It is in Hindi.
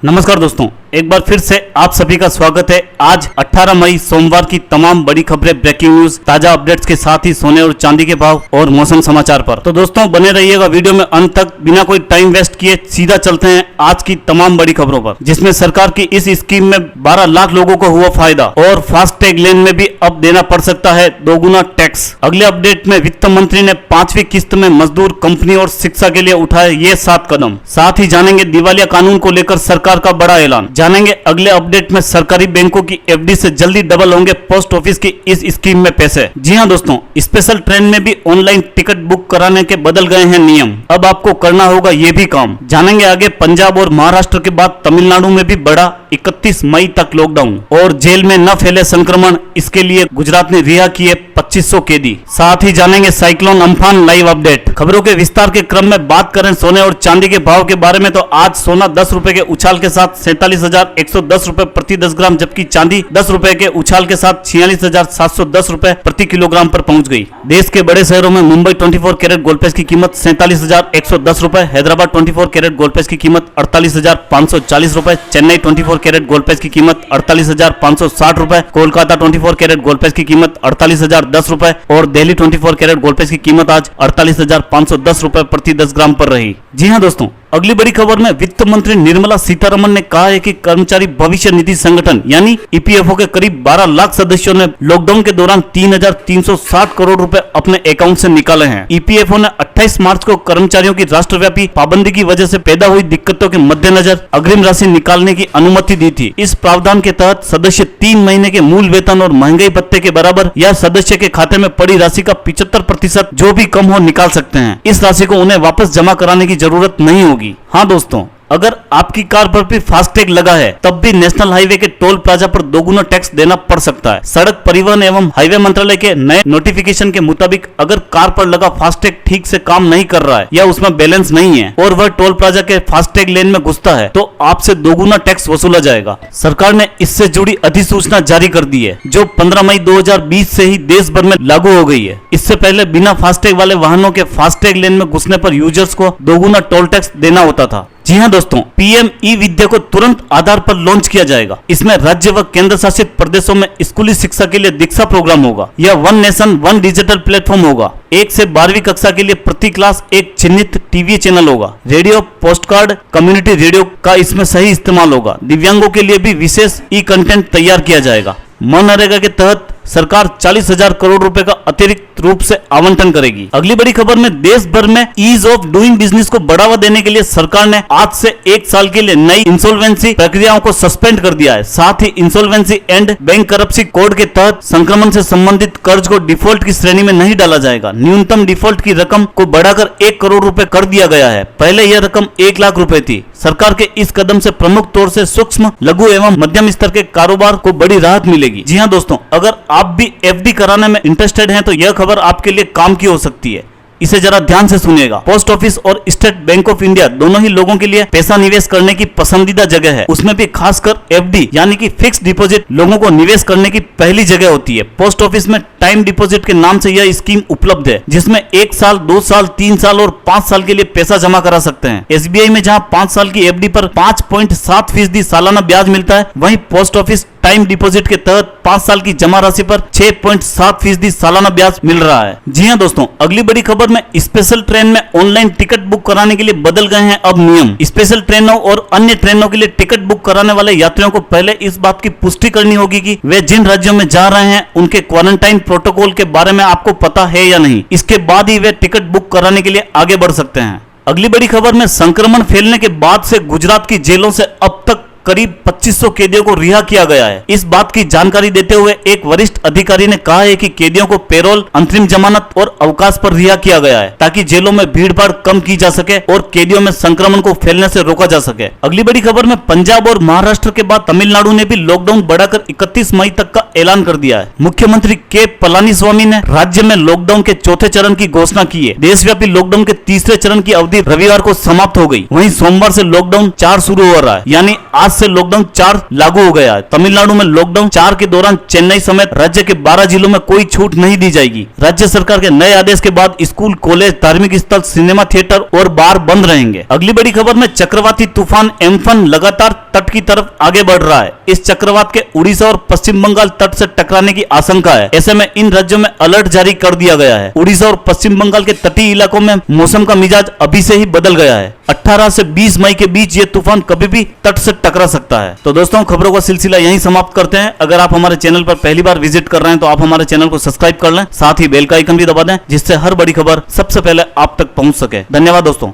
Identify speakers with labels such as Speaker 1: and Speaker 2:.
Speaker 1: नमस्कार दोस्तों, एक बार फिर से आप सभी का स्वागत है। आज 18 मई सोमवार की तमाम बड़ी खबरें, ब्रेकिंग न्यूज, ताजा अपडेट्स के साथ ही सोने और चांदी के भाव और मौसम समाचार पर। तो दोस्तों बने रहिएगा वीडियो में अंत तक। बिना कोई टाइम वेस्ट किए सीधा चलते हैं आज की तमाम बड़ी खबरों पर, जिसमें सरकार की इस स्कीम में 12 लाख लोगों को हुआ फायदा और फास्टैग लेन में भी अब देना पड़ सकता है दोगुना टैक्स। अगले अपडेट में वित्त मंत्री ने 5वीं किस्त में मजदूर, कंपनी और शिक्षा के लिए उठाए ये 7 कदम। साथ ही जानेंगे दिवालिया कानून को लेकर सरकार का बड़ा ऐलान। जानेंगे अगले अपडेट में सरकारी बैंकों की एफडी से जल्दी डबल होंगे पोस्ट ऑफिस की इस स्कीम में पैसे। जी हां दोस्तों, स्पेशल ट्रेन में भी ऑनलाइन टिकट बुक कराने के बदल गए हैं नियम। अब आपको करना होगा ये भी काम। जानेंगे आगे पंजाब और महाराष्ट्र के बाद तमिलनाडु में भी बढ़ा 31 मई तक लॉकडाउन और जेल में न फैले संक्रमण, इसके लिए गुजरात ने रिहा किए 2500 कैदी। साथ ही जानेंगे साइक्लोन अम्फान लाइव अपडेट। खबरों के विस्तार के क्रम में बात करें सोने और चांदी के भाव के बारे में, तो आज सोना 10 रुपए के उछाल के साथ 47,110 रुपए प्रति 10 ग्राम, जबकि चांदी 10 रुपए के उछाल के साथ 46,710 रुपए प्रति किलोग्राम पर पहुंच गई। देश के बड़े शहरों में मुंबई 24 कैरेट गोल्ड की कीमत 47,110 रुपए, हैदराबाद 24 कैरेट गोल्ड की कीमत 48,540 रुपए, चेन्नई 24 कैरेट गोल्ड की कीमत 48,560 रुपए, कोलकाता 24 कैरेट गोल्ड की कीमत 48,010 रुपए और दिल्ली 24 कैरेट गोल्ड की कीमत आज 48,510 रुपए प्रति 10 ग्राम पर रही। जी हां दोस्तों, अगली बड़ी खबर में वित्त मंत्री निर्मला सीतारमण ने कहा है कि कर्मचारी भविष्य निधि संगठन यानी ईपीएफओ के करीब 12 लाख सदस्यों ने लॉकडाउन के दौरान 3,360 करोड़ रुपए अपने अकाउंट से निकाले हैं। ईपीएफओ ने 28 मार्च को कर्मचारियों की राष्ट्रव्यापी पाबंदी की वजह से पैदा हुई दिक्कतों के मद्देनजर अग्रिम राशि निकालने की अनुमति दी थी। इस प्रावधान के तहत सदस्य 3 महीने के मूल वेतन और महंगाई भत्ते के बराबर या सदस्य के खाते में पड़ी राशि का 75% जो भी कम हो निकाल सकते हैं। इस राशि को उन्हें वापस जमा कराने की जरूरत नहीं होगी। हाँ दोस्तों, अगर आपकी कार पर भी फास्टैग लगा है तब भी नेशनल हाईवे के टोल प्लाजा पर दोगुना टैक्स देना पड़ सकता है। सड़क परिवहन एवं हाईवे मंत्रालय के नए नोटिफिकेशन के मुताबिक अगर कार पर लगा फास्टैग ठीक से काम नहीं कर रहा है या उसमें बैलेंस नहीं है और वह टोल प्लाजा के फास्टैग लेन में घुसता है तो आपसे दोगुना टैक्स वसूला जाएगा। सरकार ने इससे जुड़ी अधिसूचना जारी कर दी है, जो 15 मई 2020 से ही देश भर में लागू हो गई है। इससे पहले बिना फास्टैग वाले वाहनों के फास्टैग लेन में घुसने पर यूजर्स को दोगुना टोल टैक्स देना होता था। जी हां दोस्तों, पीएम ई विद्या को तुरंत आधार पर लॉन्च किया जाएगा। इसमें राज्य व केंद्र शासित प्रदेशों में स्कूली शिक्षा के लिए दीक्षा प्रोग्राम होगा। यह one nation one digital platform होगा। 1 से 12वीं कक्षा के लिए प्रति क्लास एक चिन्हित टीवी चैनल होगा। रेडियो, पोस्टकार्ड, कम्युनिटी रेडियो का इसमें सही इस्तेमाल होगा। दिव्यांगों के लिए भी विशेष ई कंटेंट तैयार किया जाएगा। मनरेगा के तहत सरकार 40,000 करोड़ रुपए का अतिरिक्त रूप से आवंटन करेगी। अगली बड़ी खबर में देश भर में ईज ऑफ डूइंग बिजनेस को बढ़ावा देने के लिए सरकार ने आज से 1 साल के लिए नई इंसॉल्वेंसी प्रक्रियाओं को सस्पेंड कर दिया है। साथ ही insolvency and bankruptcy code के तहत संक्रमण से संबंधित कर्ज को डिफॉल्ट की श्रेणी में नहीं डाला जाएगा। न्यूनतम डिफॉल्ट की रकम को बढ़ाकर 1 करोड़ रुपए कर दिया गया है। पहले यह रकम 1 लाख रुपए थी। सरकार के इस कदम से प्रमुख तौर से सूक्ष्म, लघु एवं मध्यम स्तर के कारोबार को बड़ी राहत मिलेगी। जी हां दोस्तों, अगर आप भी एफडी कराने में इंटरेस्टेड हैं तो यह खबर आपके लिए काम की हो सकती है। इसे जरा ध्यान से सुनिएगा। पोस्ट ऑफिस और स्टेट बैंक ऑफ इंडिया दोनों ही लोगों के लिए पैसा निवेश करने की पसंदीदा जगह है। उसमें भी खासकर एफडी यानी कि फिक्स डिपॉजिट लोगों को निवेश करने की पहली जगह होती है। पोस्ट ऑफिस में टाइम डिपॉजिट के नाम से यह स्कीम उपलब्ध है, जिसमें 1 साल, 2 साल, 3 साल और 5 साल के लिए पैसा जमा करा सकते हैं। एसबीआई में जहां 5 साल की एफडी पर 5.7% सालाना ब्याज मिलता है, वहीं पोस्ट ऑफिस टाइम डिपॉजिट के तहत 5 साल की जमा राशि पर 6.7% सालाना ब्याज मिल रहा है। जी हां दोस्तों, अगली बड़ी खबर में स्पेशल ट्रेन में ऑनलाइन टिकट बुक कराने के लिए बदल गए हैं अब नियम। स्पेशल ट्रेनों और अन्य ट्रेनों के लिए टिकट बुक कराने वाले यात्रियों को पहले इस बात की पुष्टि करनी होगी कि वे जिन राज्यों में जा रहे हैं उनके क्वारंटाइन प्रोटोकॉल के बारे में आपको पता है या नहीं। इसके बाद ही वे टिकट बुक कराने के लिए आगे बढ़ सकते हैं। अगली बड़ी खबर में संक्रमण फैलने के बाद से गुजरात की जेलों से अब तक करीब 2500 कैदियों को रिहा किया गया है। इस बात की जानकारी देते हुए एक वरिष्ठ अधिकारी ने कहा है कि कैदियों को पेरोल, अंतरिम जमानत और अवकाश पर रिहा किया गया है ताकि जेलों में भीड़-भाड़ कम की जा सके और कैदियों में संक्रमण को फैलने से रोका जा सके। अगली बड़ी खबर में पंजाब और महाराष्ट्र के बाद तमिलनाडु ने भी लॉकडाउन बढ़ाकर 31 मई तक का ऐलान कर दिया है। मुख्यमंत्री के पलानीस्वामी ने राज्य में लॉकडाउन के 4थे चरण की घोषणा की है। देशव्यापी लॉकडाउन के 3रे चरण की अवधि रविवार को समाप्त हो गई। वहीं सोमवार से लॉकडाउन 4 शुरू हो रहा है, यानी आज से लॉकडाउन 4 लागू हो गया है। तमिलनाडु में लॉकडाउन 4 के दौरान चेन्नई समेत राज्य के 12 जिलों में कोई छूट नहीं दी जाएगी। राज्य सरकार के नए आदेश के बाद स्कूल, कॉलेज, धार्मिक स्थल, सिनेमा थिएटर और बार बंद रहेंगे। अगली बड़ी खबर में चक्रवाती तूफान एम्फन लगातार तट की तरफ आगे बढ़ रहा है। इस चक्रवात के उड़ीसा और पश्चिम बंगाल तट से टकराने की आशंका है। ऐसे में इन राज्यों में अलर्ट जारी कर दिया गया है। उड़ीसा और पश्चिम बंगाल के तटीय इलाकों में मौसम का मिजाज अभी से ही बदल गया है। 18 से 20 मई के बीच ये तूफान कभी भी तट से टकरा सकता है। तो दोस्तों, खबरों का सिलसिला यहीं समाप्त करते हैं। अगर आप हमारे चैनल पर पहली बार विजिट कर रहे हैं तो आप हमारे चैनल को सब्सक्राइब कर लें, साथ ही बेल का आइकन भी दबा दें, जिससे हर बड़ी खबर सबसे पहले आप तक पहुंच सके। धन्यवाद दोस्तों।